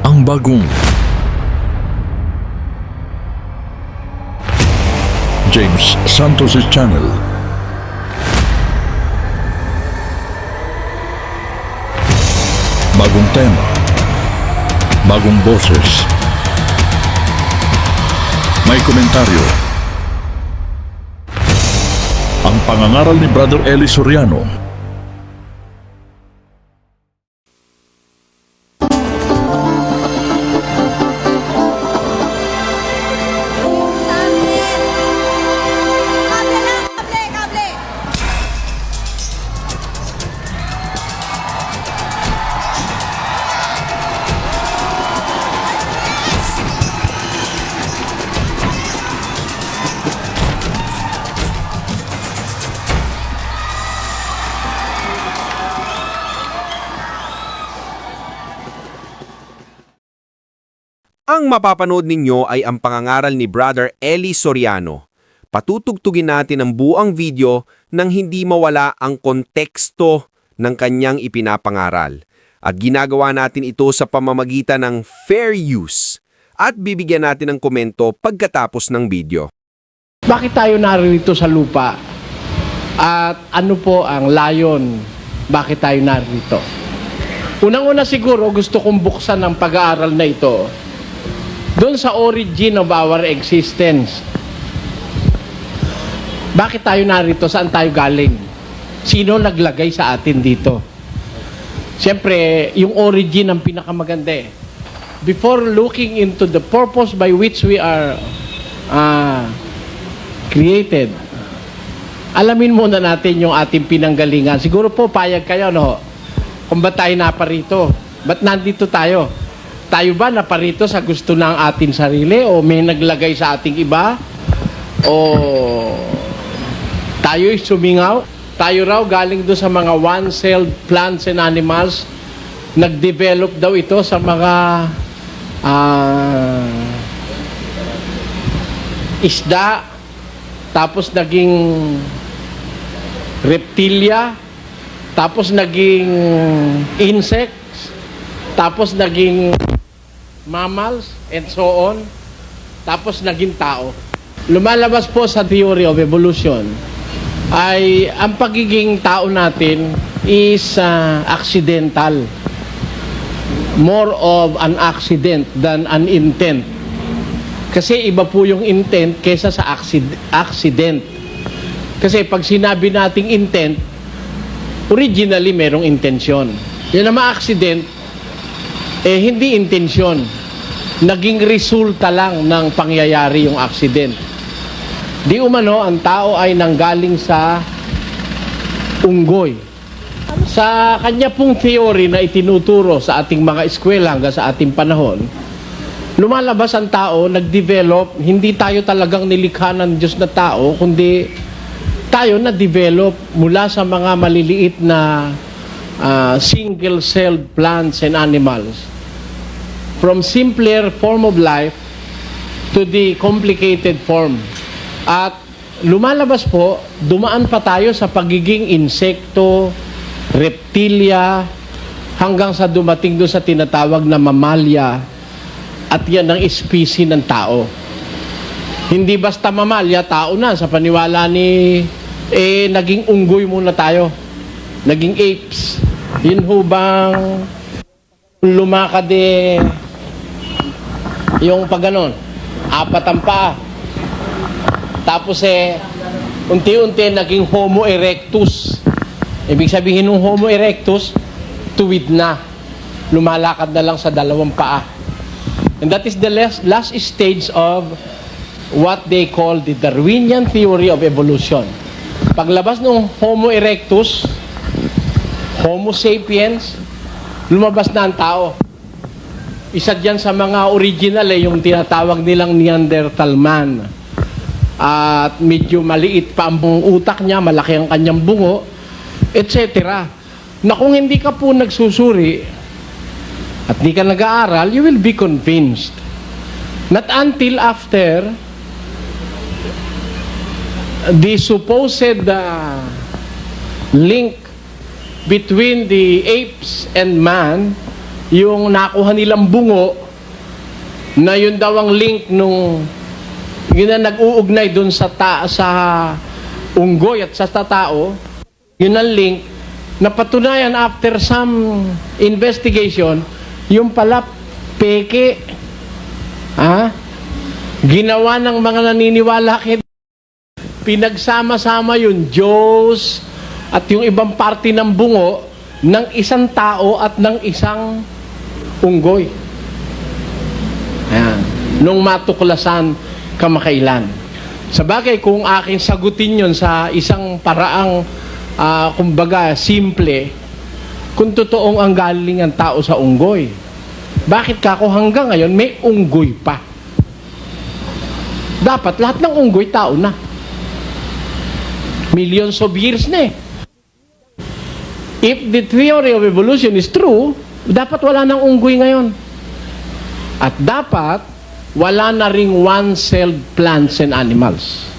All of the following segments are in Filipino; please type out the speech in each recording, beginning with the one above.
ang bagong James Santos' Channel. Bagong tema, bagong boses, may komentaryo. Ang pangangaral ni Brother Eli Soriano. Ang mapapanood ninyo ay ang pangangaral ni Brother Eli Soriano. Patutugtugin natin ang buang video nang hindi mawala ang konteksto ng kanyang ipinapangaral. At ginagawa natin ito sa pamamagitan ng fair use. At bibigyan natin ng komento pagkatapos ng video. Bakit tayo narito sa lupa? At ano po ang layon? Bakit tayo narito? Unang-una siguro gusto kong buksan ang pag-aaral na ito doon sa origin of our existence. Bakit tayo narito? Saan tayo galing? Sino naglagay sa atin dito? Siyempre, yung origin ang pinakamaganda eh. Before looking into the purpose by which we are created, alamin muna natin yung ating pinanggalingan. Siguro po, payag kayo, no? Kung ba't tayo naparito? Ba't nandito tayo? Tayo ba naparito sa gusto ng ating sarili? O may naglagay sa ating iba? O tayo'y sumingaw? Tayo raw galing doon sa mga one-celled plants and animals. Nag-develop daw ito sa mga isda. Tapos naging reptilia. Tapos naging insects. Tapos naging mammals and so on. Tapos naging tao. Lumalabas po sa theory of evolution ay ang pagiging tao natin is accidental. More of an accident than an intent. Kasi iba po yung intent kaysa sa accident. Kasi pag sinabi nating intent, originally merong intensyon. Yan naman accident, hindi intensyon. Naging resulta lang ng pangyayari yung accident. Di umano, ang tao ay nanggaling sa unggoy. Sa kanya pong theory na itinuturo sa ating mga eskwela hanggang sa ating panahon, lumalabas ang tao, nag-develop, hindi tayo talagang nilikha ng Diyos na tao, kundi tayo na-develop mula sa mga maliliit na single-celled plants and animals. From simpler form of life to the complicated form. At lumalabas po, dumaan pa tayo sa pagiging insekto, reptilia, hanggang sa dumating doon sa tinatawag na mamalya, at yan ang species ng tao. Hindi basta mamalya, tao na. Sa paniwala ni, naging unggoy muna tayo. Naging apes. Yun ho bang lumakad yung pag ganon, apat ang paa. Tapos unti-unti naging Homo erectus. Ibig sabihin ng Homo erectus, tuwid na. Lumalakad na lang sa dalawang paa. And that is the last stage of what they call the Darwinian theory of evolution. Paglabas ng Homo erectus, Homo sapiens, lumabas na ang tao. Isa dyan sa mga original yung tinatawag nilang Neanderthal man. At medyo maliit pa ang utak niya, malaki ang kanyang bungo, etc. Na kung hindi ka po nagsusuri at di ka nag-aaral, you will be convinced. Not until after the supposed link between the apes and man yung nakuha nilang bungo na yun daw ang link nung yun na nag-uugnay dun sa unggoy at sa tao, yun ang link na patunayan after some investigation, yung pala peke, ginawa ng mga naniniwala kay pinagsama-sama yung Diyos at yung ibang parte ng bungo ng isang tao at ng isang unggoy. Ayan. Nung matuklasan kamakailan. Sabagay, kung aking sagutin yon sa isang paraang kumbaga, simple, kung totoong ang galing ang tao sa unggoy, bakit kako hanggang ngayon may unggoy pa? Dapat lahat ng unggoy tao na. Millions of years na eh. If the theory of evolution is true, dapat wala nang unggoy ngayon. At dapat wala na ring one-celled plants and animals.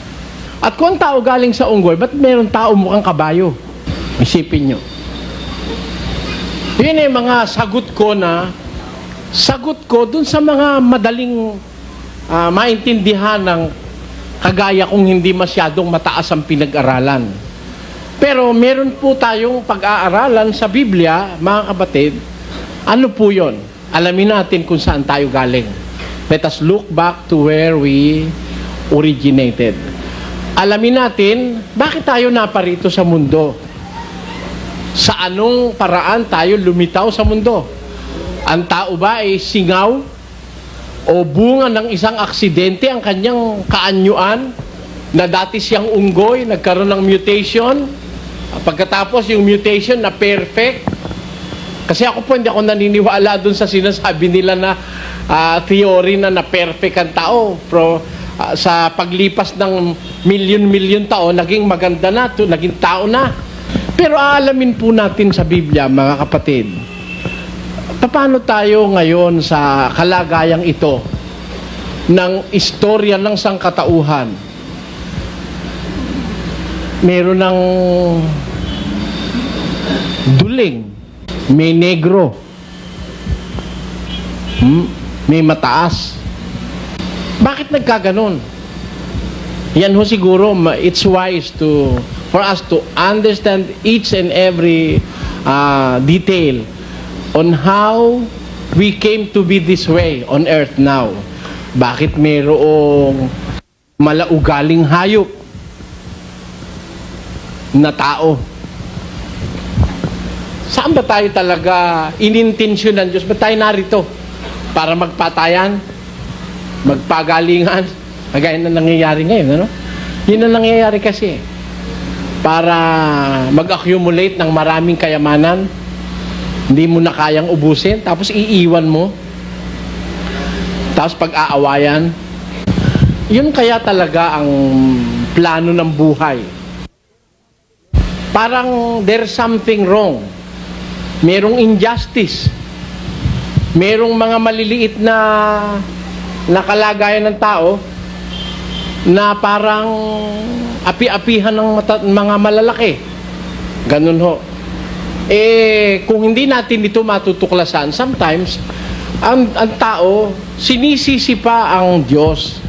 At kung ang tao galing sa unggoy, ba't meron tao mukhang kabayo? Isipin nyo. Yun yung mga sagot ko dun sa mga madaling maintindihan ng kagaya kung hindi masyadong mataas ang pinag-aralan. Pero meron po tayong pag-aaralan sa Biblia, mga kapatid. Ano po yun? Alamin natin kung saan tayo galing. Let us look back to where we originated. Alamin natin, bakit tayo naparito sa mundo? Sa anong paraan tayo lumitaw sa mundo? Ang tao ba ay singaw? O bunga ng isang aksidente ang kanyang kaanyuan na dati siyang unggoy, nagkaroon ng mutation? Pagkatapos yung mutation na perfect? Kasi ako po hindi ako naniniwala dun sa sinasabi nila na theory na perfect ang tao. Pero sa paglipas ng milyon-milyon taon, naging maganda na, naging tao na. Pero aalamin po natin sa Biblia, mga kapatid, paano tayo ngayon sa kalagayang ito ng istorya ng sangkatauhan? Meron ng duling, may negro, may mataas. Bakit nagkaganon? Yan ho siguro, it's wise for us to understand each and every detail on how we came to be this way on earth now. Bakit mayroong malaugaling hayop na tao? Saan ba tayo talaga inintensyon ng Diyos? Ba't tayo narito? Para magpatayan? Magpagalingan? Kagaya na nangyayari ngayon, ano? Yun ang nangyayari kasi. Para mag-accumulate ng maraming kayamanan, hindi mo na kayang ubusin, tapos iiwan mo. Tapos pag-aawayan. Yun kaya talaga ang plano ng buhay. Parang there's something wrong. Merong injustice. Merong mga maliliit na kalagayan ng tao na parang api-apihan ng mga malalaki. Ganun ho. Kung hindi natin ito matutuklasan, sometimes, ang tao, sinisisi pa ang Diyos.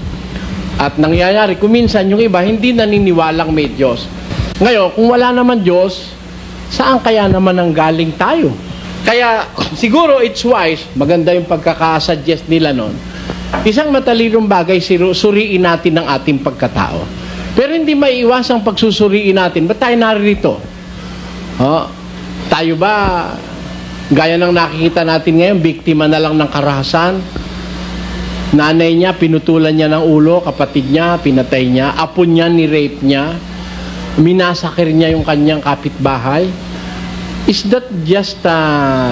At nangyayari, kung minsan yung iba, hindi naniniwalang may Diyos. Ngayon, kung wala naman Diyos, saan kaya naman ang galing tayo? Kaya, siguro it's wise, maganda yung pagkakasuggest nila nun, isang matalinong bagay, suriin natin ang ating pagkatao. Pero hindi maiiwasang pagsusuriin natin. Ba't tayo narito? Tayo ba, gaya ng nakikita natin ngayon, biktima na lang ng karahasan? Nanay niya, pinutulan niya ng ulo, kapatid niya, pinatay niya, apo niya, ni-rape niya, minasakir niya yung kanyang kapitbahay. Is that just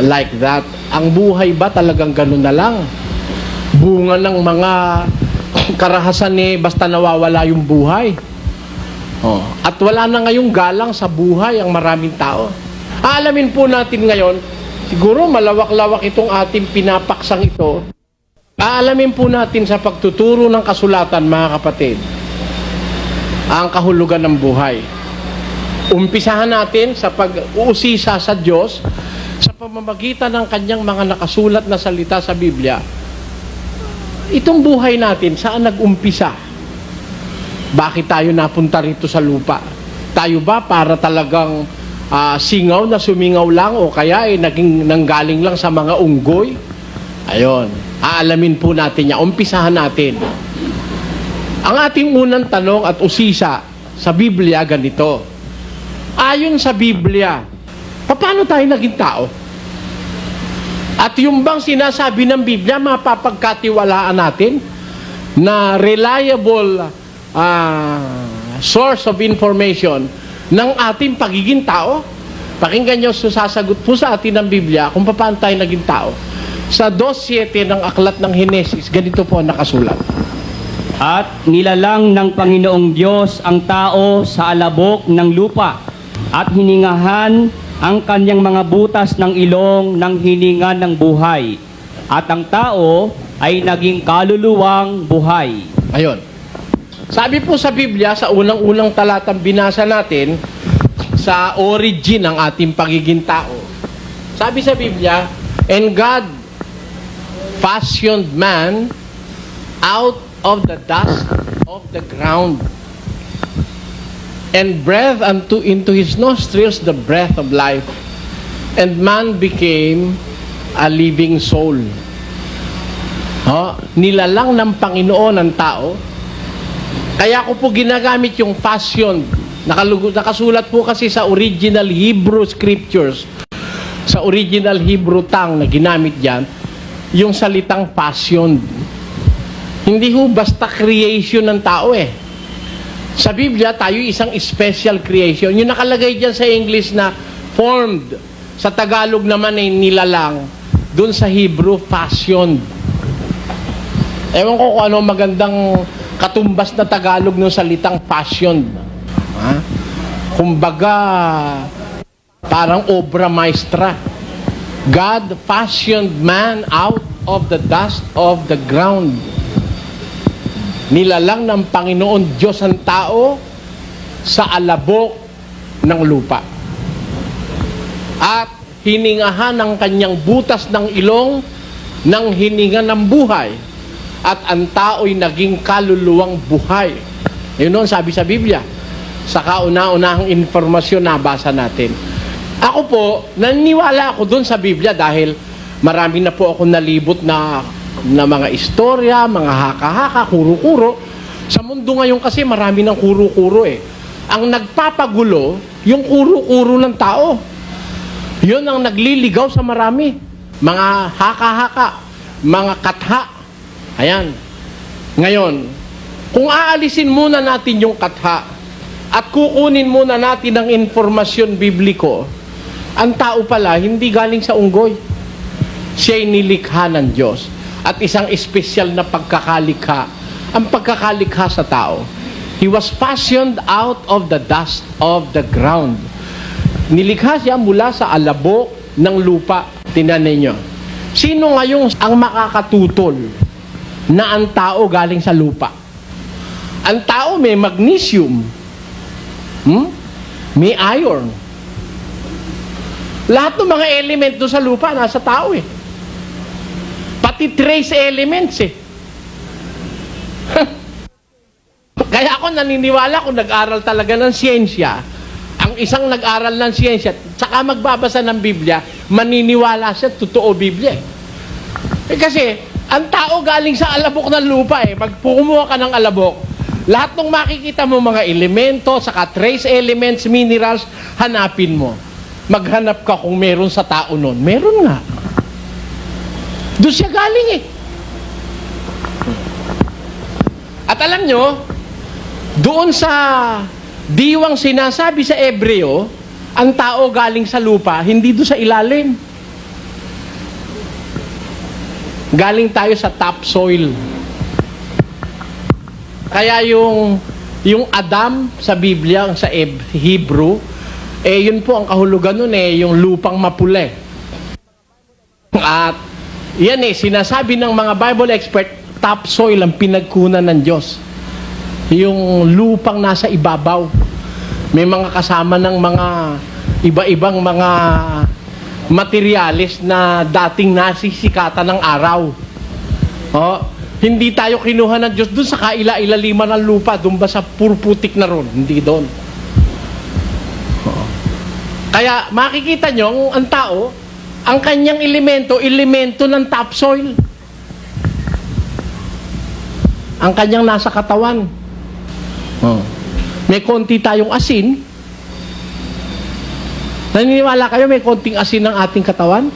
like that? Ang buhay ba talagang ganun na lang? Bunga ng mga karahasan basta nawawala yung buhay. At wala na ngayong galang sa buhay ang maraming tao. Aalamin po natin ngayon, siguro malawak-lawak itong ating pinapaksang ito. Aalamin po natin sa pagtuturo ng kasulatan, mga kapatid, ang kahulugan ng buhay. Umpisahan natin sa pag-uusisa sa Diyos sa pamamagitan ng kanyang mga nakasulat na salita sa Biblia, itong buhay natin, saan nag-umpisa? Bakit tayo napunta rito sa lupa? Tayo ba para talagang singaw na sumingaw lang o kaya nanggaling lang sa mga unggoy? Ayon, aalamin po natin yan. Umpisahan natin. Ang ating unang tanong at usisa sa Biblia ganito. Ayon sa Biblia, paano tayo naging tao? At yung bang sinasabi ng Biblia, mapapagkatiwalaan natin na reliable source of information ng ating pagiging tao? Pakinggan nyo, sasagot po sa atin ng Biblia kung paano tayo naging tao. Sa 2:7 ng aklat ng Henesis, ganito po ang nakasulat. At nilalang ng Panginoong Diyos ang tao sa alabok ng lupa at hiningahan ang kanyang mga butas ng ilong ng hininga ng buhay. At ang tao ay naging kaluluwang buhay. Ayon. Sabi po sa Biblia, sa unang-unang talatang binasa natin, sa origin ng ating pagiging tao. Sabi sa Biblia, and God fashioned man out of the dust of the ground and breathed into his nostrils the breath of life, and man became a living soul. Nilalang ng Panginoon ang tao. Kaya ko po ginagamit yung fashion. Nakasulat po kasi sa original Hebrew scriptures, sa original Hebrew tongue na ginamit dyan, yung salitang fashion. Hindi ho basta creation ng tao eh. Sa Biblia, tayo isang special creation. Yung nakalagay dyan sa English na formed, sa Tagalog naman ay nilalang, dun sa Hebrew, fashioned. Ewan ko kung ano magandang katumbas na Tagalog ng salitang fashioned. Kumbaga, parang obra maestra. God fashioned man out of the dust of the ground. Nilalang ng Panginoon Diyos ang tao sa alabok ng lupa. At hiningahan ang kanyang butas ng ilong ng hininga ng buhay. At ang tao'y naging kaluluwang buhay. Yun noon sabi sa Biblia. Sa kauna-unahang informasyon na basa natin. Ako po, naniniwala ako dun sa Biblia dahil marami na po ako nalibot na mga istorya, mga haka-haka, kuro-kuro. Sa mundo ngayon kasi marami ng kuro-kuro eh. Ang nagpapagulo, yung kuro-kuro ng tao. Yun ang nagliligaw sa marami. Mga haka-haka, mga katha. Ayan. Ngayon, kung aalisin muna natin yung katha at kukunin muna natin ang informasyon bibliko, ang tao pala hindi galing sa unggoy. Siya'y nilikha ng Diyos. At isang espesyal na pagkakalikha, ang pagkakalikha sa tao. He was fashioned out of the dust of the ground. Nilikha siya mula sa alabok ng lupa. Tingnan ninyo. Sino ngayong ang makakatutol na ang tao galing sa lupa? Ang tao may magnesium. May iron. Lahat ng mga element doon sa lupa nasa tao eh. Pati trace elements eh. Kaya ako naniniwala kung nag-aral talaga ng siyensya, ang isang nag-aral ng siyensya, saka magbabasa ng Biblia, maniniwala siya, totoo Biblia eh. Kasi, ang tao galing sa alabok ng lupa eh. Magpukumuha ka ng alabok, lahat ng makikita mo mga elemento, saka trace elements, minerals, hanapin mo. Maghanap ka kung meron sa tao nun. Meron nga. Doon siya galing eh. At alam nyo, doon sa diwang sinasabi sa Ebreo, ang tao galing sa lupa, hindi doon sa ilalim. Galing tayo sa topsoil. Kaya yung Adam sa Biblia, sa Hebrew, yun po ang kahulugan nun yung lupang mapula. At yan sinasabi ng mga Bible expert, topsoil ang pinagkunan ng Diyos. Yung lupang nasa ibabaw. May mga kasama ng mga iba-ibang mga materialis na dating nasisikatan ng araw. Oh, hindi tayo kinuha ng Diyos doon sa kaila-ilaliman ng lupa, doon ba sa purputik na ron? Hindi doon. Kaya makikita nyo, ang tao, ang kanyang elemento ng topsoil. Ang kanyang nasa katawan. Oh. May konti tayong asin. Naniniwala kayo may konting asin ng ating katawan?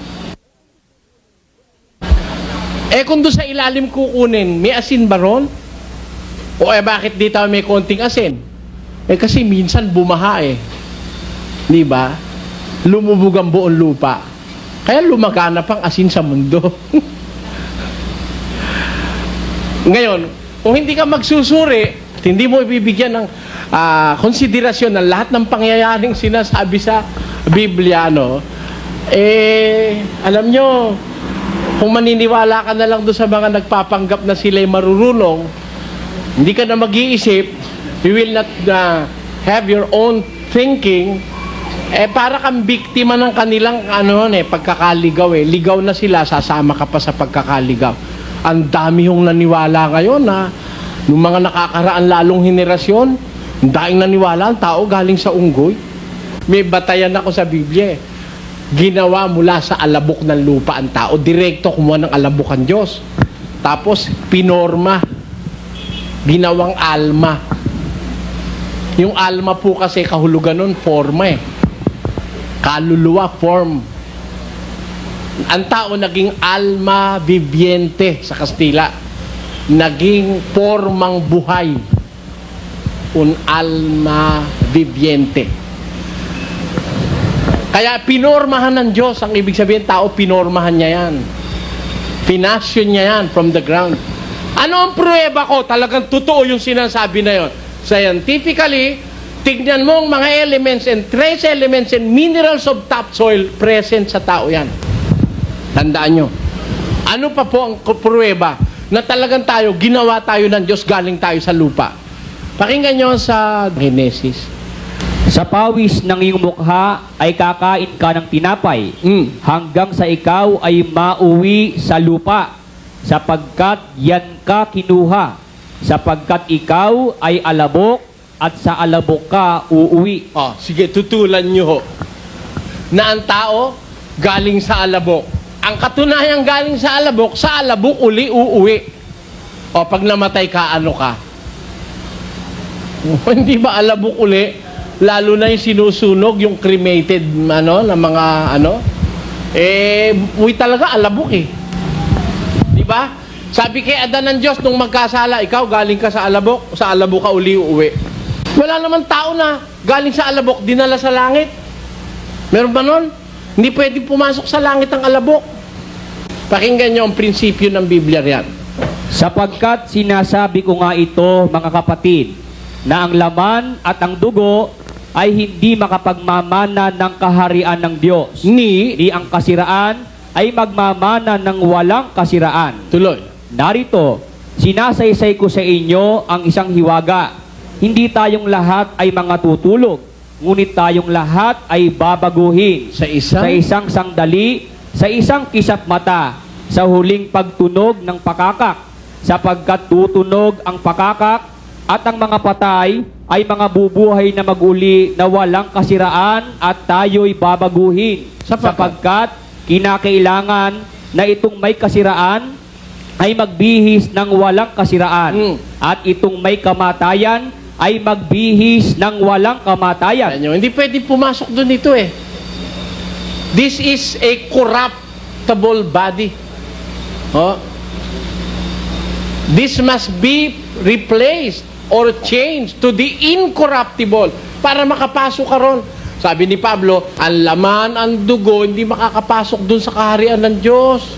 Eh kung doon sa ilalim kukunin, may asin ba ron? O bakit di tayo may konting asin? Eh kasi minsan bumaha eh. Di ba? Lumubog ang buong lupa. Kaya lumaganap ang asin sa mundo. Ngayon, kung hindi ka magsusuri, hindi mo ibibigyan ng konsiderasyon ng lahat ng pangyayaring sinasabi sa Biblia, no? Alam nyo, kung maniniwala ka na lang doon sa mga nagpapanggap na sila'y marurunong, hindi ka na mag-iisip, you will not have your own thinking, para kang biktima ng kanilang pagkakaligaw eh. Ligaw na sila, sasama ka pa sa pagkakaligaw. Ang dami yung naniwala ngayon na nung mga nakakaraan lalong henerasyon, daing naniwala ang tao galing sa unggoy. May batayan ako sa Biblia eh. Ginawa mula sa alabok ng lupa ang tao. Direkto kumuha ng alabok ang Diyos. Tapos pinorma. Ginawang alma. Yung alma po kasi kahulugan nun, forma eh. Kaluluwa, form. Ang tao naging alma viviente sa Kastila. Naging formang buhay. Un alma viviente. Kaya pinormahan ng Diyos, ang ibig sabihin tao, pinormahan niya yan. Pinasyon niya yan from the ground. Ano ang pruweba ko? Talagang totoo yung sinasabi na yun. Scientifically, tignan mo ang mga elements and trace elements and minerals of topsoil present sa tao yan. Tandaan nyo. Ano pa po ang pruweba na talagang tayo, ginawa tayo ng Diyos, galing tayo sa lupa? Pakinggan nyo sa Genesis. Sa pawis ng iyong mukha ay kakain ka ng tinapay, hanggang sa ikaw ay mauwi sa lupa, sapagkat yan ka kinuha, sapagkat ikaw ay alabok, at sa alabok ka uuwi. Oh, sige, tutulan nyo ho. Na ang tao, galing sa alabok. Ang katunayang galing sa alabok uli uuwi. O, pag namatay ka, ano ka? Hindi ba alabok uli? Lalo na yung sinusunog, yung cremated, na mga, uwi talaga, alabok eh. Di ba? Sabi kay Adan ng Diyos, nung magkasala, ikaw galing ka sa alabok ka uli uuwi. Wala naman tao na galing sa alabok, dinala sa langit. Meron ba nun? Hindi pwedeng pumasok sa langit ang alabok. Pakinggan nyo ang prinsipyo ng Biblia riyan. Sapagkat sinasabi ko nga ito, mga kapatid, na ang laman at ang dugo ay hindi makapagmamana ng kaharian ng Diyos. Ni ang kasiraan ay magmamana ng walang kasiraan. Tuloy. Narito, sinasaysay ko sa inyo ang isang hiwaga. Hindi tayong lahat ay mga tutulog, ngunit tayong lahat ay babaguhin. Sa isang sandali, sa isang kisap mata, sa huling pagtunog ng pakakak, sapagkat tutunog ang pakakak, at ang mga patay ay mga bubuhay na mag-uli na walang kasiraan, at tayo'y babaguhin. Sapagkat kinakailangan na itong may kasiraan ay magbihis ng walang kasiraan, at itong may kamatayan ay magbihis ng walang kamatayan. Hindi pwede pumasok doon ito eh. This is a corruptible body. Oh. This must be replaced or changed to the incorruptible para makapasok ka ron. Sabi ni Pablo, ang laman, ang dugo, hindi makakapasok doon sa kaharian ng Diyos.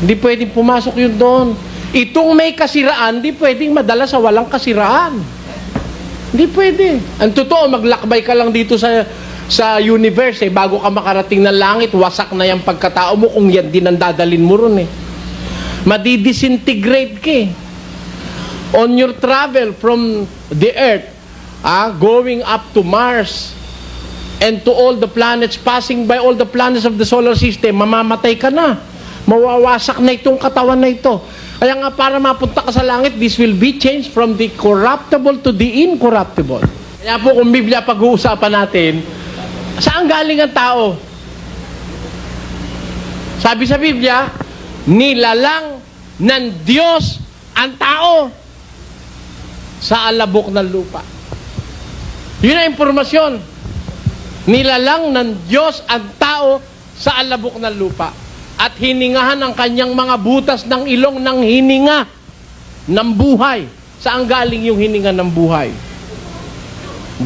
Hindi pwedeng pumasok yun doon. Itong may kasiraan, hindi pwedeng madala sa walang kasiraan. Hindi pwede. Ang totoo, maglakbay ka lang dito sa universe, bago ka makarating ng langit, wasak na yung pagkatao mo kung yan din ang dadalin mo ron eh. Madidisintegrate ka eh. On your travel from the earth, going up to Mars, and to all the planets, passing by all the planets of the solar system, mamamatay ka na. Mawawasak na itong katawan na ito. Kaya nga para mapunta ka sa langit, this will be changed from the corruptible to the incorruptible. Kaya po kung Biblia pag-uusapan natin, saan galing ang tao? Sabi sa Biblia, nilalang ng Diyos ang tao sa alabok ng lupa. Yun ang impormasyon. Nilalang ng Diyos ang tao sa alabok ng lupa. At hiningahan ang kanyang mga butas ng ilong ng hininga ng buhay. Saan galing yung hininga ng buhay?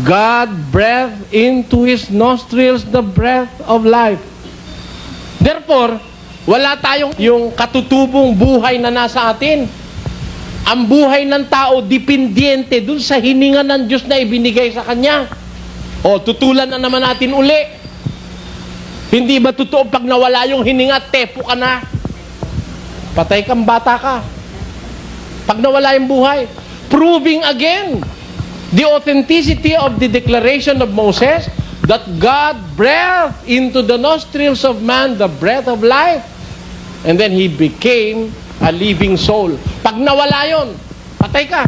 God breathed into His nostrils the breath of life. Therefore, wala tayong yung katutubong buhay na nasa atin. Ang buhay ng tao, dependente dun sa hininga ng Diyos na ibinigay sa Kanya. O, tutulan na naman natin uli. Hindi ba totoo pag nawala yung hininga, tepo ka na? Patay kang bata ka. Pag nawala yung buhay. Proving again the authenticity of the declaration of Moses that God breathed into the nostrils of man the breath of life. And then he became a living soul. Pag nawala yun, patay ka.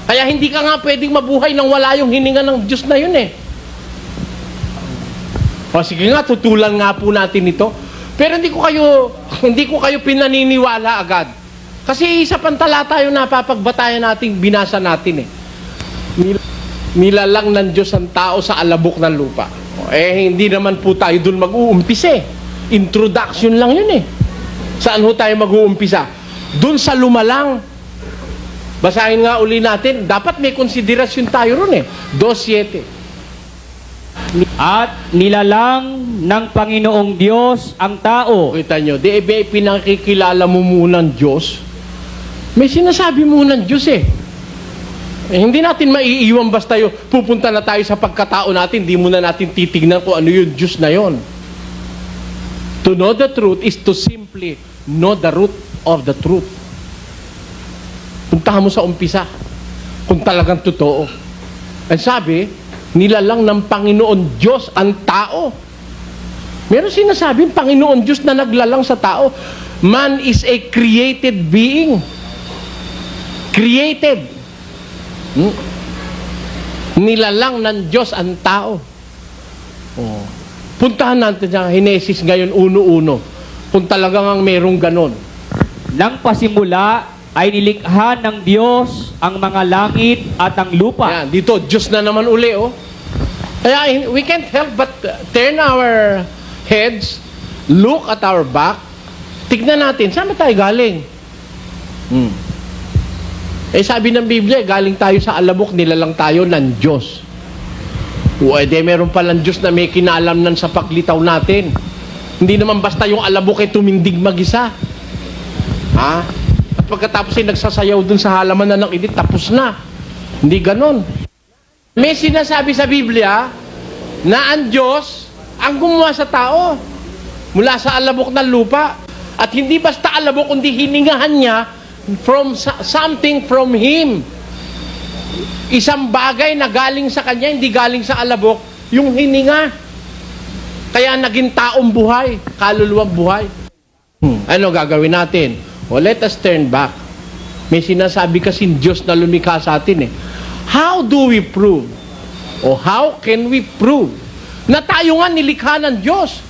Kaya hindi ka nga pwedeng mabuhay nang wala yung hininga ng Diyos na yun eh. O sige nga, tutulan nga po natin ito. Pero hindi ko kayo pinaniniwala agad. Kasi isa pang talata yung napapagbatayan natin, binasa natin eh. Nilalang ng Diyos ang tao sa alabok ng lupa. Hindi naman po tayo dun mag-uumpisa eh. Introduction lang yun eh. Saan ho tayo mag-uumpisa? Dun sa lumalang. Basahin nga uli natin. Dapat may konsiderasyon tayo ron eh. 2:7. At nilalang ng Panginoong Diyos ang tao. Kita nyo, di ba pinakikilala mo muna ng Diyos? May sinasabi muna ng Diyos eh. Hindi natin maiiwan basta yung pupunta na tayo sa pagkatao natin, di muna natin titignan kung ano yung Diyos na yon. To know the truth is to simply know the root of the truth. Puntahan mo sa umpisa kung talagang totoo. Ang sabi, nilalang ng Panginoon Diyos ang tao. Meron sinasabing Panginoon Diyos na naglalang sa tao. Man is a created being. Created. Nilalang ng Diyos ang tao. Oh. Puntahan natin sa Henesis ngayon 1:1. Kung talagang merong ganon. Nang pasimula ay nilikha ng Diyos ang mga langit at ang lupa. Yan, dito, Diyos na naman uli, oh. Kaya we can't help but turn our heads, look at our back, tignan natin, saan ba tayo galing? Sabi ng Biblia, galing tayo sa alabok, nilalang tayo ng Diyos. Meron palang Diyos na may kinaalamnan sa paglitaw natin. Hindi naman basta yung alabok ay tumindig mag-isa. Ha? At pagkatapos ay nagsasayaw dun sa halaman na nakilit, tapos na. Hindi ganon. May sinasabi sa Biblia na ang Diyos ang gumawa sa tao mula sa alabok ng lupa. At hindi basta alabok, kundi hiningahan niya from something from Him. Isang bagay na galing sa Kanya, hindi galing sa alabok, yung hininga. Kaya naging taong buhay, kaluluwang buhay. Ano gagawin natin? Well, let us turn back. May sinasabi kasing Diyos na lumikha sa atin eh. How do we prove? O how can we prove na tayo nga nilikha ng Diyos?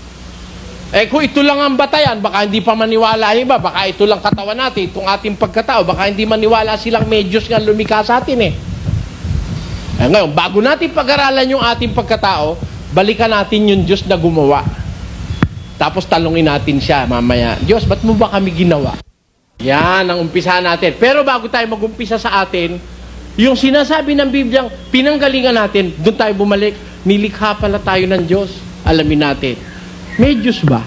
Kung ito lang ang batayan, baka hindi pa maniwala iba, baka ito lang katawan natin, itong ating pagkatao, baka hindi maniwala silang may Diyos nga lumikha sa atin eh. Ngayon, bago natin pag-aralan yung ating pagkatao, balikan natin yung Diyos na gumawa. Tapos talungin natin siya mamaya, Diyos, ba't mo ba kami ginawa? Yan ang umpisa natin. Pero bago tayo mag-umpisa sa atin, yung sinasabi ng Bibliang pinanggalingan natin, doon tayo bumalik, nilikha pala tayo ng Diyos. Alamin natin, may Diyos ba?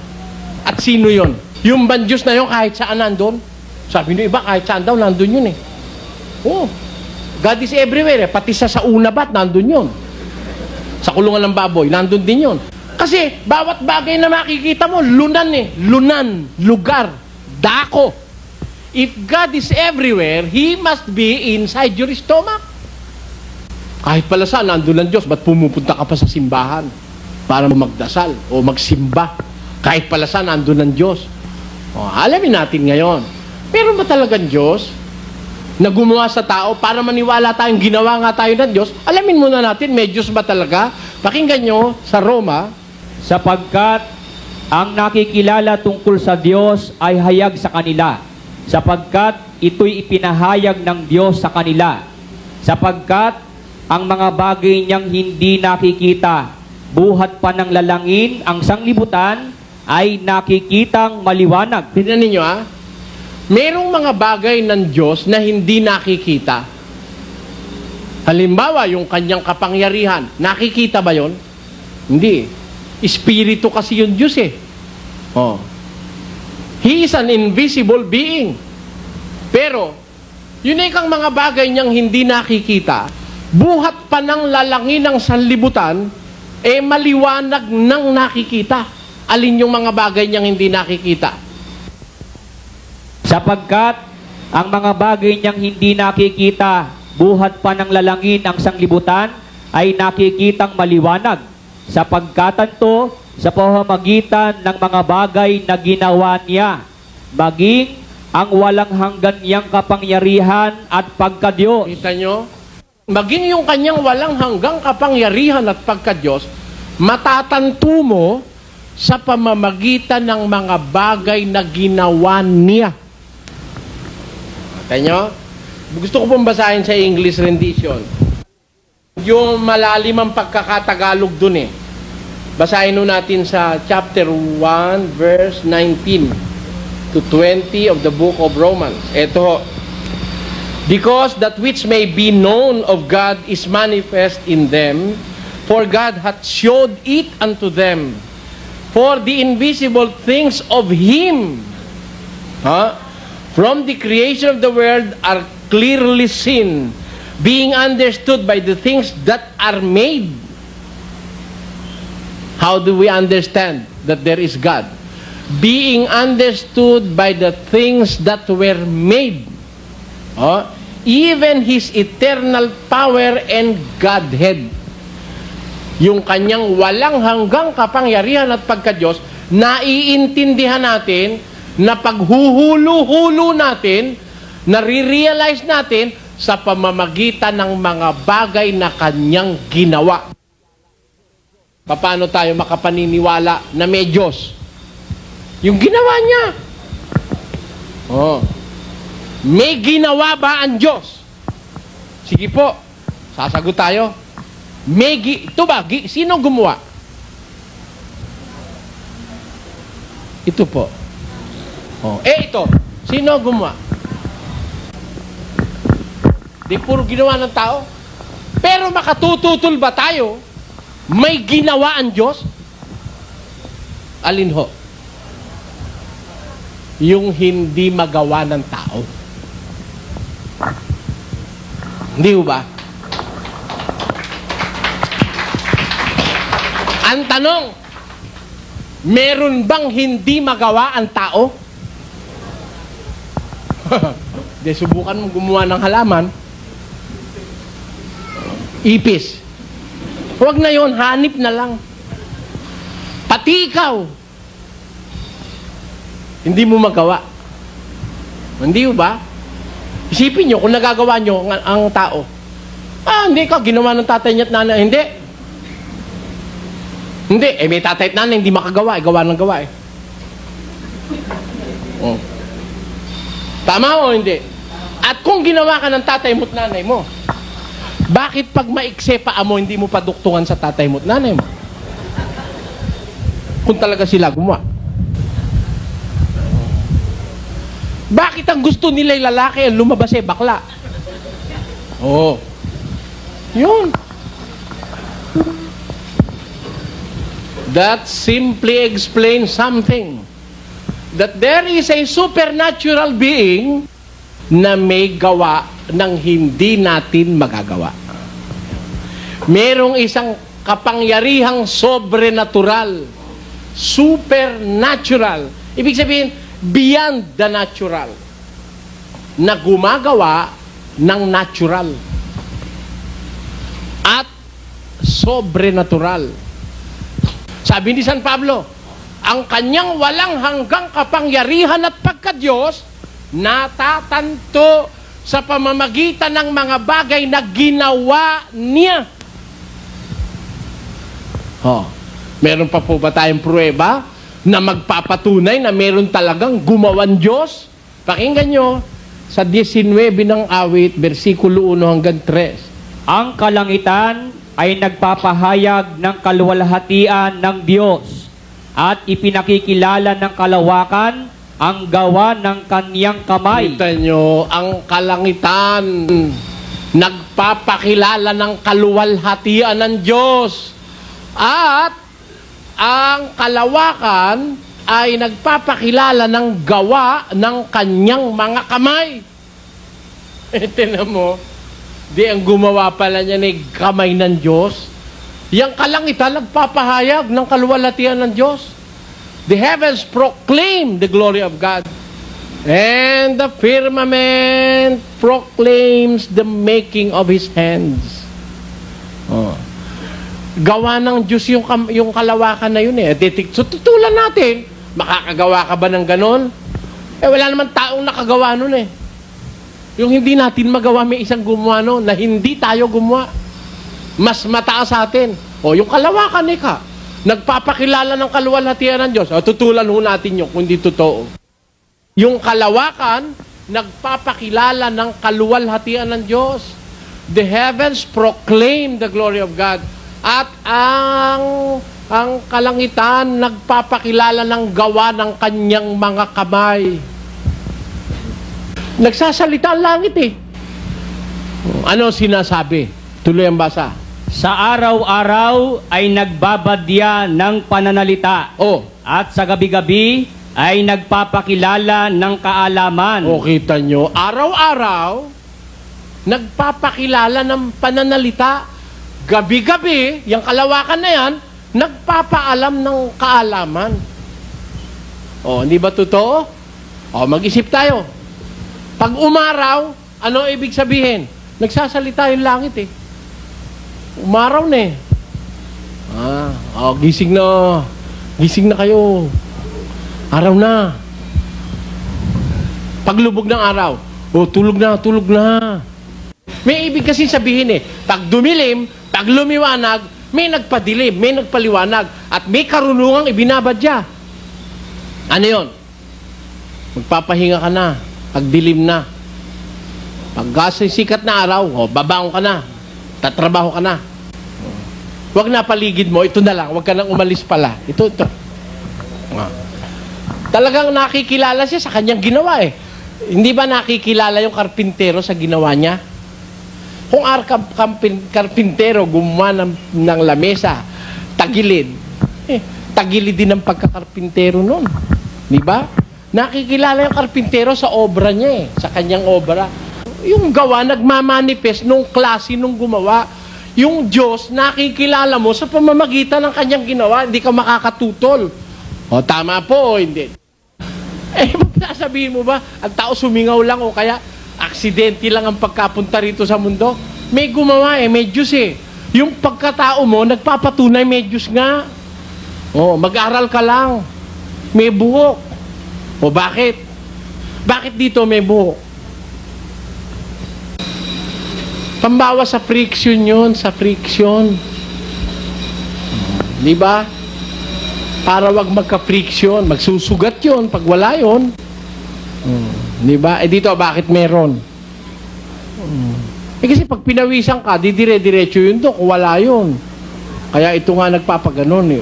At sino yon? Yung ban Diyos na yun kahit saan nandun? Sabi nyo iba, kahit saan daw nandun yun eh. Oh, God is everywhere eh. Pati sa unabat, nandun yun. Sa kulungan ng baboy, nandun din yun. Kasi bawat bagay na makikita mo, lunan eh. Lunan, lugar, dako. If God is everywhere, He must be inside your stomach. Kahit pala saan, nandun ang Diyos, ba't pumupunta ka pa sa simbahan para magdasal o magsimba? Kahit pala saan, nandun ang Diyos. O, alamin natin ngayon. Meron ba talagang Diyos na gumawa sa tao para maniwala tayong ginawa nga tayo ng Diyos? Alamin muna natin, may Diyos ba talaga? Pakinggan nyo sa Roma, Sapagkat ang nakikilala tungkol sa Diyos ay hayag sa kanila, sapagkat ito'y ipinahayag ng Diyos sa kanila, sapagkat ang mga bagay niyang hindi nakikita, buhat pa ng lalangin, ang sanglibutan ay nakikitang maliwanag. tignan ninyo merong mga bagay ng Diyos na hindi nakikita. Halimbawa, yung kanyang kapangyarihan, nakikita ba yon? Hindi. Espiritu kasi yung Diyos Oh. He is an invisible being. Pero, yun ay kang mga bagay niyang hindi nakikita, buhat pa ng lalangin ng sanlibutan, maliwanag ng nakikita. Alin yung mga bagay niyang hindi nakikita? Sapagkat ang mga bagay niyang hindi nakikita, buhat pa ng lalangin ang sanglibutan, ay nakikitang maliwanag, sapagkatan to sa pamamagitan ng mga bagay na ginawa niya, maging ang walang hanggan niyang kapangyarihan at pagka-Diyos. Kita nyo? Maging yung kanyang walang hanggang kapangyarihan at pagka-Diyos, matatanto mo sa pamamagitan ng mga bagay na ginawa niya. Kita nyo? Gusto ko pong basahin sa English rendition. Yung malalim ang pagkakatagalog dun Basahin nun natin sa chapter 1, verse 19 to 20 of the book of Romans. Ito ho. Because that which may be known of God is manifest in them, for God hath showed it unto them. For the invisible things of Him, from the creation of the world are clearly seen, being understood by the things that are made. How do we understand that there is God? Being understood by the things that were made. Even His eternal power and Godhead. Yung kanyang walang hanggang kapangyarihan at pagka-Diyos, naiintindihan natin, na paghuhulo-hulo natin, nare-realize natin sa pamamagitan ng mga bagay na kanyang ginawa. Paano tayo makapaniniwala na may Diyos? Yung ginawa niya. May ginawa ba ang Diyos? Sige po, sasagot tayo. Ito ba? Sino gumawa? Ito po. Ito. Sino gumawa? Di puro ginawa ng tao. Pero makatututol ba tayo? May ginawa ang Diyos? Alin ho? Yung hindi magawa ng tao. Hindi ho ba? Ang tanong, meron bang hindi magawa ang tao? Di, subukan mo gumawa ng halaman. Ipis. Huwag na yon, hanip na lang. Pati ikaw, hindi mo magawa. Hindi ba? Isipin nyo, kung nagagawa nyo ang tao, hindi ka, ginawa ng tatay niya at nanay. Hindi. May tatay at nanay, hindi makagawa. Gawa ng gawa Tama o hindi? At kung ginawa ka ng tatay mo at nanay mo, bakit pag maikse paa mo, hindi mo paduktungan sa tatay mo at nanay mo? Kung talaga sila gumawa. Bakit ang gusto nila yung lalaki, ang lumabas bakla? Yun. That simply explains something. That there is a supernatural being na may gawa ng hindi natin magagawa. Merong isang kapangyarihang sobrenatural, supernatural, ibig sabihin, beyond the natural, na gumagawa ng natural. sobrenatural. Sabi ni San Pablo, ang kanyang walang hanggang kapangyarihan at pagka-Diyos natatanto sa pamamagitan ng mga bagay na ginawa niya. Meron pa po ba tayong pruweba na magpapatunay na meron talagang gumawan Diyos? Pakinggan nyo sa 19 ng awit, versikulo 1 hanggang 3. Ang kalangitan ay nagpapahayag ng kaluwalhatian ng Diyos at ipinakikilala ng kalawakan ang gawa ng kaniyang kamay. Kita nyo, ang kalangitan nagpapakilala ng kaluwalhatian ng Diyos. At ang kalawakan ay nagpapakilala ng gawa ng kanyang mga kamay. Tingnan mo, di ang gumawa pala niya ni kamay ng Diyos. Yang kalangitan nagpapahayag ng kaluwalhatian ng Diyos. The heavens proclaim the glory of God. And the firmament proclaims the making of His hands. Gawa ng Diyos yung kalawakan na yun eh. So, tutulan natin. Makakagawa ka ba ng ganon? Wala naman taong nakagawa nun eh. Yung hindi natin magawa, may isang gumawa nun na hindi tayo gumawa. Mas mataas sa atin. Yung kalawakan ka. Nagpapakilala ng kaluwalhatian ng Diyos. Tutulan ho natin yun kung hindi totoo. Yung kalawakan, nagpapakilala ng kaluwalhatian ng Diyos. The heavens proclaim the glory of God. At ang kalangitan nagpapakilala ng gawa ng kanyang mga kamay. Nagsasalita ang langit eh. Ano sinasabi? Tuloy ang basa. Sa araw-araw ay nagbabadya ng pananalita. At sa gabi-gabi ay nagpapakilala ng kaalaman. Kita nyo, araw-araw nagpapakilala ng pananalita. Gabi-gabi, yung kalawakan na yan, nagpapaalam ng kaalaman. Hindi ba totoo? Mag-isip tayo. Pag umaraw, ano ibig sabihin? Nagsasalita yung langit eh. Umaraw na eh. Gising na. Gising na kayo. Araw na. Paglubog ng araw, tulog na, tulog na. May ibig kasi sabihin eh, pag dumilim, pag lumiwanag, may nagpadilim, may nagpaliwanag, at may karunungang ibinabadya. Ano yun? Magpapahinga ka na, pag dilim na. Pag sikat na araw, babangon ka na, tatrabaho ka na. Huwag na paligid mo, ito na lang, huwag ka nang umalis pala. Ito. Talagang nakikilala siya sa kanyang ginawa eh. Hindi ba nakikilala yung karpintero sa ginawa niya? Kung karpintero gumawa ng lamesa, tagilid. Tagilid din ang pagkakarpintero nun. Di ba? Nakikilala yung karpintero sa obra niya eh, sa kanyang obra. Yung gawa, nagmamanifest nung klase nung gumawa. Yung Diyos, nakikilala mo sa pamamagitan ng kanyang ginawa, hindi ka makakatutol. Tama po o hindi? Sasabihin mo ba, ang tao sumingaw lang o kaya aksidente lang ang pagkapunta rito sa mundo? May gumawa eh, may Diyos eh. Yung pagkatao mo, nagpapatunay may Diyos nga. Mag-aral ka lang. May buhok. Bakit? Bakit dito may buhok? Pambawa sa friction yun, sa friction. Di ba? Para wag magka-friction, magsusugat yun pag wala yun. Di ba? Dito, bakit meron? Kasi pag pinawisan ka, didire-diretso yun doon, kung wala yun. Kaya ito nga nagpapaganon eh,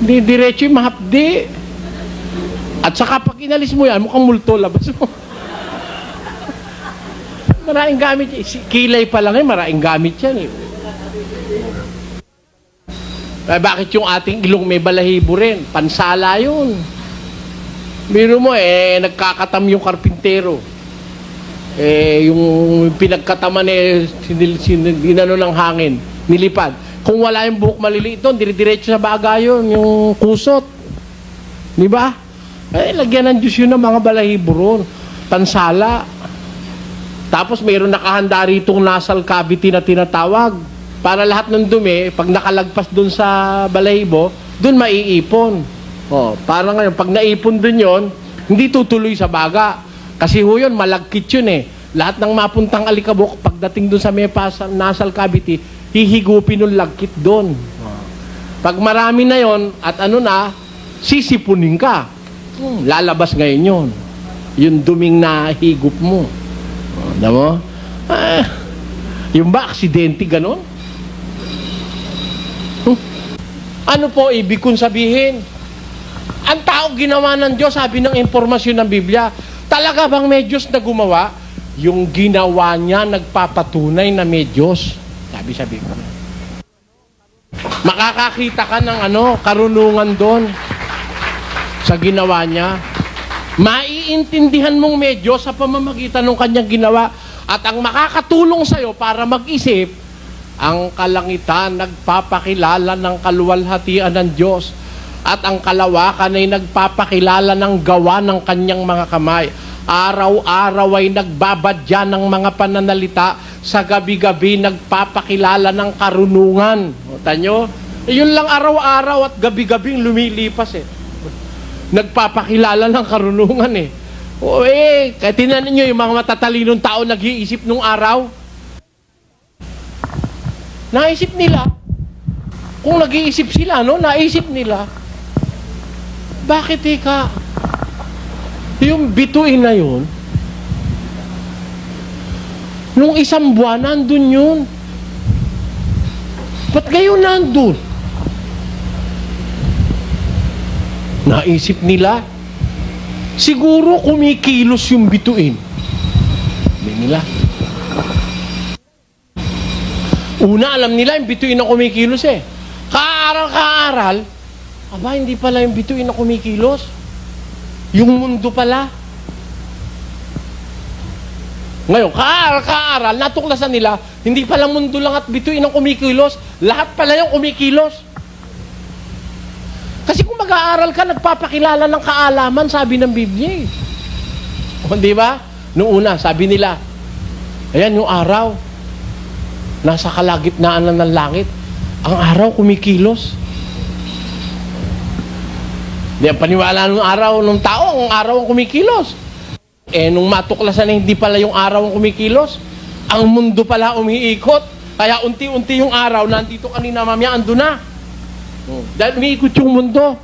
Di diretso yung mahapdi. At saka pag inalis mo yan, mukhang multo, labas mo. Maraming gamit yan. Kilay pa lang maraming gamit yan eh. Bakit yung ating ilong may balahibo rin? Pansala yun. Biro mo nagkakatam yung karpintero. Yung pinagkataman dinano ng hangin, nilipad. Kung wala yung buhok maliliit doon, dire-diretso sa baga yun, yung kusot. Di ba? Lagyan ng Diyos yun ng mga balahibo ron. Pansala. Tapos mayroon nakahanda ritong nasal cavity na tinatawag. Para lahat ng dumi, pag nakalagpas dun sa balahibo, dun maiipon. Para ngayon, pag naipon dun yon, hindi tutuloy sa baga. Kasi ho yun, malagkit yun eh. Lahat ng mapuntang alikabok, pagdating dun sa may nasal cavity, hihigupin yung lagkit dun. Pag marami na yon at sisipunin ka. Lalabas ngayon yun. Yung duming na higup mo. Alam mo? Yung ba, aksidente ganon? Ano po ibig kong sabihin? Ang tao ginawa ng Diyos, sabi ng impormasyon ng Biblia, talaga bang may Diyos na gumawa? Yung ginawa niya, nagpapatunay na may Diyos. Sabi sa Biblia. Makakakita ka ng karunungan doon sa ginawa niya. Maiintindihan mong may Diyos sa pamamagitan ng kanyang ginawa. At ang makakatulong sa'yo para mag-isip, ang kalangitan nagpapakilala ng kaluwalhatian ng Diyos at ang kalawakan ay nagpapakilala ng gawa ng kanyang mga kamay. Araw-araw ay nagbabadya ng mga pananalita, sa gabi-gabi nagpapakilala ng karunungan. Tanyo, yun lang araw-araw at gabi-gabing lumilipas eh. Nagpapakilala ng karunungan eh. Kaya tinanin nyo yung mga matatalinong tao nag-iisip nung araw. Naisip nila, kung nag-iisip sila, naisip nila, bakit yung bituin na yun, nung isang buwan, nandun yun. Ba't ngayon nandun? Naisip nila, siguro kumikilos yung bituin. Sabi nila, una, alam nila yung bituin na kumikilos eh. Kaaral, aba, hindi pala yung bituin na kumikilos. Yung mundo pala. Ngayon, kaaral, natuklasan nila, hindi pala mundo lang at bituin ang kumikilos, lahat pala yung kumikilos. Kasi kung mag-aaral ka, nagpapakilala ng kaalaman, sabi ng Biblia eh. Di ba? Noong una, sabi nila, ayan yung araw, nasa kalagitnaan na ng langit. Ang araw kumikilos. Di ang paniwala ng araw ng tao, ang araw ang kumikilos. Nung matuklasan na hindi pala yung araw ang kumikilos, ang mundo pala umiikot. Kaya unti-unti yung araw, nandito kanina mamaya, ando na. Dahil umiikot yung mundo.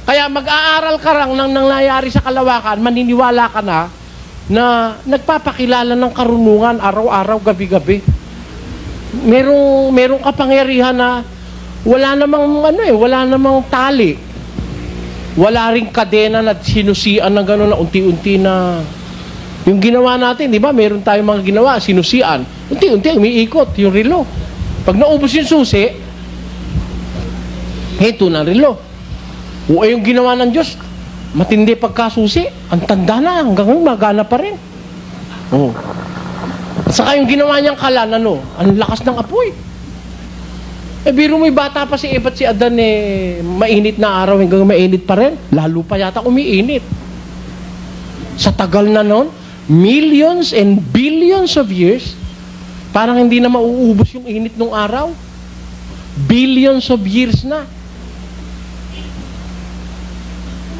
Kaya mag-aaral ka lang ng nangyayari sa kalawakan, maniniwala ka na nagpapakilala ng karunungan araw-araw, gabi-gabi. Merong kapangyarihan na wala namang tali. Wala ring kadena na sinusian na gano'n na unti-unti na yung ginawa natin, di ba? Meron tayong mga ginawa, sinusian. Unti-unti umiikot yung relo. Pag naubos yung susi, ito na relo. Yung ginawa ng Diyos, matindi pagkasusi, ang tanda na, hanggang ngayon magana pa rin. Saka yung ginawa niyang kalan, ang lakas ng apoy. Biro mo'y bata pa si Eva at si Adan mainit na araw hanggang mainit pa rin. Lalo pa yata umiinit. Sa tagal na noon, millions and billions of years, parang hindi na mauubos yung init ng araw. Billions of years na.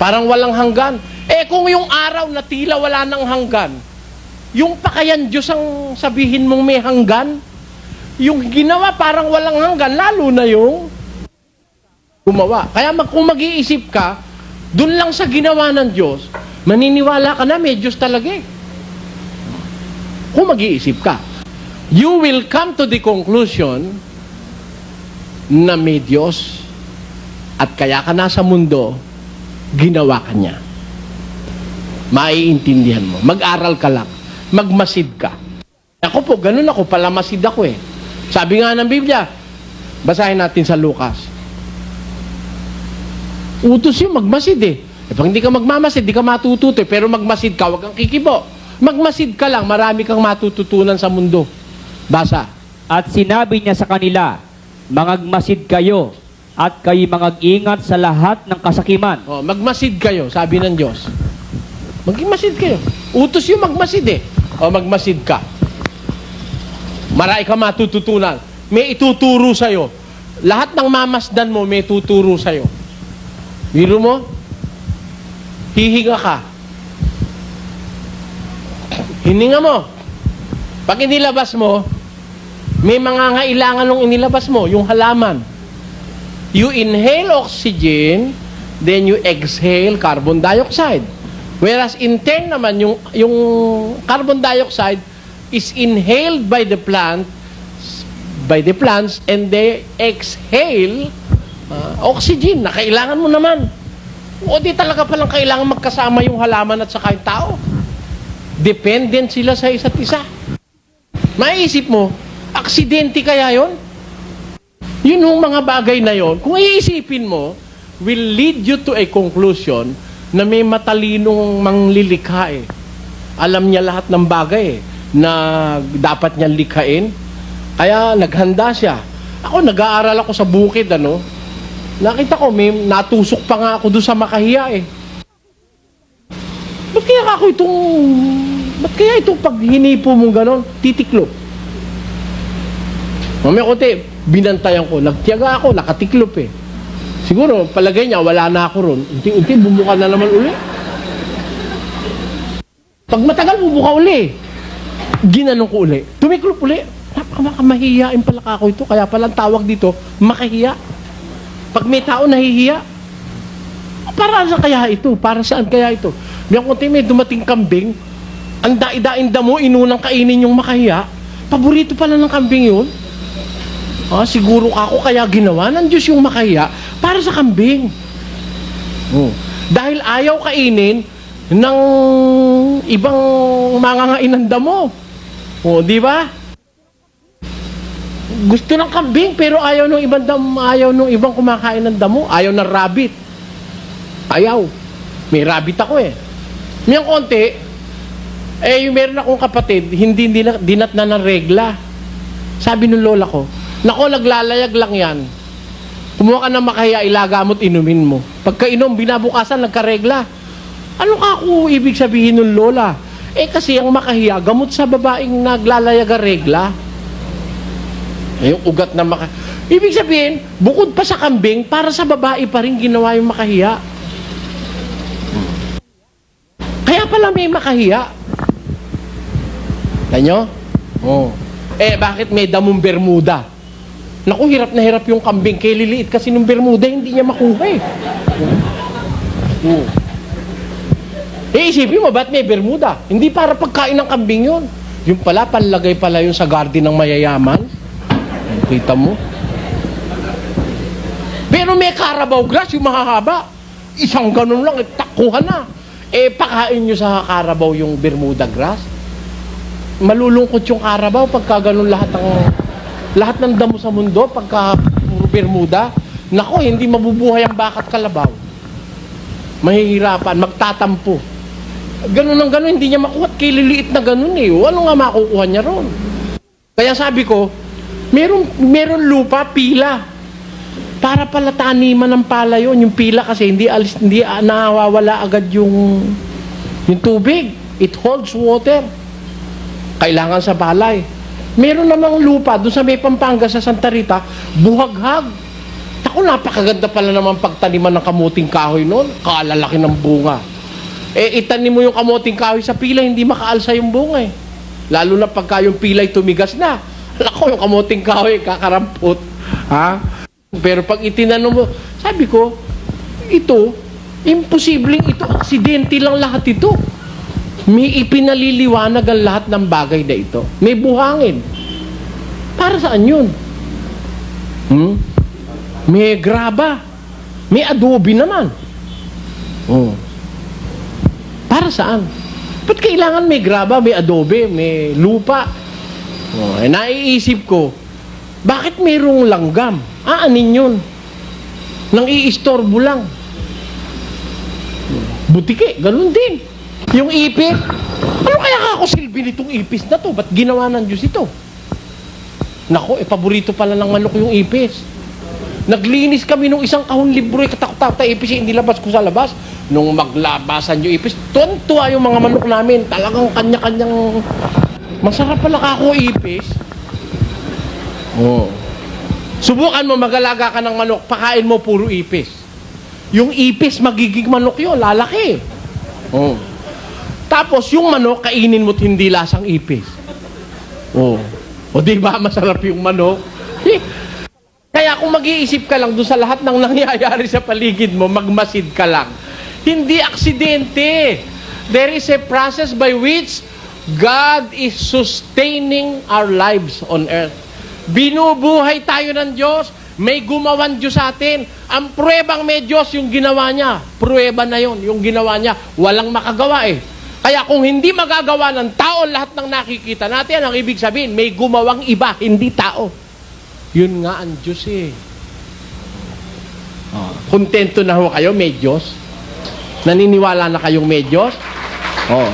Parang walang hanggan. Kung yung araw na tila wala nang hanggan, yung pakayan Diyos ang sabihin mong may hanggan, yung ginawa parang walang hanggan, lalo na yung gumawa. Kaya kung mag-iisip ka, dun lang sa ginawa ng Diyos, maniniwala ka na may Diyos talaga eh. Kung mag-iisip ka, you will come to the conclusion na may Diyos at kaya ka nasa mundo, ginawa ka niya. Maiintindihan mo. Mag-aral ka lang. Magmasid ka. Ako po, ganun ako. Palamasid ako eh. Sabi nga ng Biblia, basahin natin sa Lucas. Utos yung magmasid eh. Pag hindi ka magmamasid, di ka matututo eh. Pero magmasid ka, wag kang kikibo. Magmasid ka lang, marami kang matututunan sa mundo. Basa. At sinabi niya sa kanila, mangagmasid kayo at kayo mangag-ingat sa lahat ng kasakiman. Magmasid kayo, sabi ng Diyos. Magmasid kayo. Utos yung magmasid eh. o magmasid ka. Marami ka matututunan. May ituturo sa'yo. Lahat ng mamasdan mo, may tuturo sa'yo. Biro mo, hihinga ka. Hininga mo. Pag inilabas mo, may mga ngailangan nung inilabas mo, yung halaman. You inhale oxygen, then you exhale carbon dioxide. Whereas in turn naman, yung carbon dioxide is inhaled by the plants, and they exhale oxygen na kailangan mo naman. O di talaga palang kailangan magkasama yung halaman at saka yung tao. Dependent sila sa isa't isa. Maiisip mo, aksidente kaya yon? Yun yung mga bagay na yon, kung iisipin mo, will lead you to a conclusion na may matalinong manglilikha eh. Alam niya lahat ng bagay eh, na dapat niyang likhain. Kaya naghanda siya. Ako, nag-aaral ako sa bukid, ano. Nakita ko, may natusok pa nga ako doon sa Makahiya eh. Ba't kaya itong pag hinipo mong ganon, titiklop? Mamaya konti, binantayan ko, nagtiyaga ako, nakatiklop eh. Siguro, palagay niya, wala na ako ron. Unti-unti, bumuka na naman uli. Pag matagal, bumuka uli. Ginanong ko uli. Tumiklop uli. Napakamahihiyain pala ako ito. Kaya palang tawag dito, makahiya. Pag may tao nahihiya, para saan kaya ito? Para saan kaya ito? May konti may dumating kambing, ang daing damo, inunang kainin yung makahiya. Paborito pala ng kambing yun. Siguro ako kaya ginawa ng Diyos yung makahiya para sa kambing. Dahil ayaw kainin ng ibang mangangain ng damo. Di ba? Gusto ng kambing pero ayaw ng ibang damo, ayaw ng ibang kumakain ng damo, ayaw ng rabbit. Ayaw. May rabbit ako eh. May konti, meron akong kapatid, hindi dinat na ng regla. Sabi ng lola ko, nako, naglalayag lang yan. Kumuha ka ng makahiya, ilagamot, inumin mo. Pagkainom, binabukasan, nagkaregla. Ano ka ako ibig sabihin ng lola? Kasi ang makahiya, gamot sa babaeng naglalayag ang regla. Yung ugat na ibig sabihin, bukod pa sa kambing, para sa babae pa rin ginawa yung makahiya. Kaya pala may makahiya. Tanyo? Bakit may damong Bermuda? Naku, hirap na hirap yung kambing. Kaya liliit kasi nung Bermuda, hindi niya makuha eh. Isipin mo, ba't may Bermuda? Hindi para pagkain ng kambing yun. Yung pala, panlagay pala yun sa garden ng mayayaman. Kita mo? Pero may Carabao grass, yung mahahaba. Isang ganun lang, takuha na. Pakain nyo sa Carabao yung Bermuda grass. Malulungkot yung Carabao pagka ganun lahat ng damo sa mundo, pagka puro Bermuda. Nako, hindi mabubuhay ang bakat kalabaw. Mahihirapan, magtatampo. Ganun ang ganun, hindi niya makuha. Kililiit na ganun eh. Ano nga makukuha niya ron? Kaya sabi ko, meron lupa, pila. Para pala taniman ng pala yun. Yung pila kasi hindi nawawala agad yung tubig. It holds water. Kailangan sa balay. Meron namang lupa doon sa may Pampanga sa Santa Rita, buhaghag. Ako, napakaganda pala naman pagtaniman ng kamuting kahoy noon. Kalalaki ng bunga. Itanim mo yung kamuting kahoy sa pila, hindi makaalsa yung bunga eh. Lalo na pagka yung pilay tumigas na. Ako, yung kamuting kahoy, kakarampot. Pero pag itinanong mo, sabi ko, ito, imposibleng ito, aksidente lang lahat ito. May ipinaliliwanag ang lahat ng bagay na ito. May buhangin. Para saan yun? May graba. May adobe naman. Para saan? Ba't kailangan may graba, may adobe, may lupa? Naiisip ko, bakit mayroong langgam? Anin yun? Nang iistorbo lang. Butike, ganun din. Yung ipis, ano kaya ako silbi nitong ipis na to? Ba't ginawa ng Diyos ito? Nako, paborito pala ng manok yung ipis. Naglinis kami nung isang kahon libro, katakot-takot ipis, hindi labas ko sa labas. nung maglabasan yung ipis, tuwan-tuwa yung mga manok namin. Talagang kanya-kanyang masarap pala ako ipis. Oh. Subukan mo mag-alaga ka ng manok, pakain mo puro ipis. Yung ipis magiging manok yun, lalaki. Oh. Tapos yung manok kainin mo't hindi lasang ipis. Oh. O di ba masarap yung manok? Kaya kung mag-iisip ka lang doon sa lahat ng nangyayari sa paligid mo, magmasid ka lang. Hindi aksidente. There is a process by which God is sustaining our lives on earth. Binubuhay tayo ng Diyos. May gumawan Diyos sa atin. Ang pruwebang may Diyos yung ginawa niya. Pruweba na yon, yung ginawa niya. Walang makagawa eh. Kaya kung hindi magagawa ng tao lahat ng nakikita natin, ang ibig sabihin, may gumawang iba, hindi tao. Yun nga ang Diyos eh. Kontento na ho kayo, may Diyos? Naniniwala na kayong may Diyos? Oh.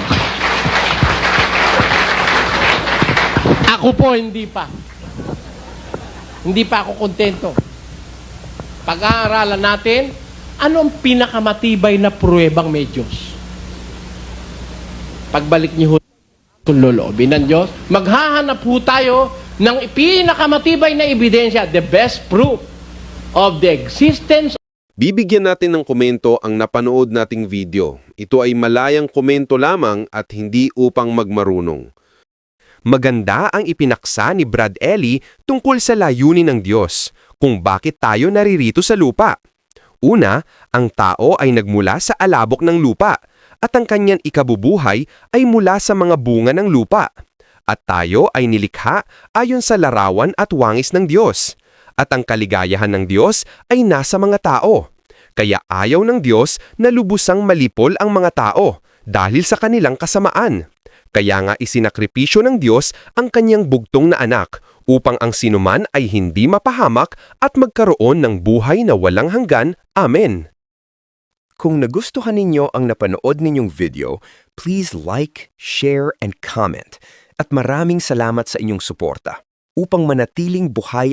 Ako po, hindi pa. Hindi pa ako kontento. Pag-aaralan natin, ano ang pinakamatibay na pruwebang may Diyos? Pagbalik niyo kung loloobin ng Diyos, maghahanap po tayo ng pinakamatibay na ebidensya, the best proof of the existence. Bibigyan natin ng komento ang napanood nating video. Ito ay malayang komento lamang at hindi upang magmarunong. Maganda ang ipinaksa ni Brad Ellie tungkol sa layunin ng Diyos, kung bakit tayo naririto sa lupa. Una, ang tao ay nagmula sa alabok ng lupa, at ang kanyang ikabubuhay ay mula sa mga bunga ng lupa. At tayo ay nilikha ayon sa larawan at wangis ng Diyos. At ang kaligayahan ng Diyos ay nasa mga tao. Kaya ayaw ng Diyos na lubusang malipol ang mga tao dahil sa kanilang kasamaan. Kaya nga isinakripisyo ng Diyos ang kanyang bugtong na anak upang ang sinuman ay hindi mapahamak at magkaroon ng buhay na walang hanggan. Amen. Kung nagustuhan ninyo ang napanood ninyong video, please like, share, and comment. At maraming salamat sa inyong suporta. Upang manatiling buhay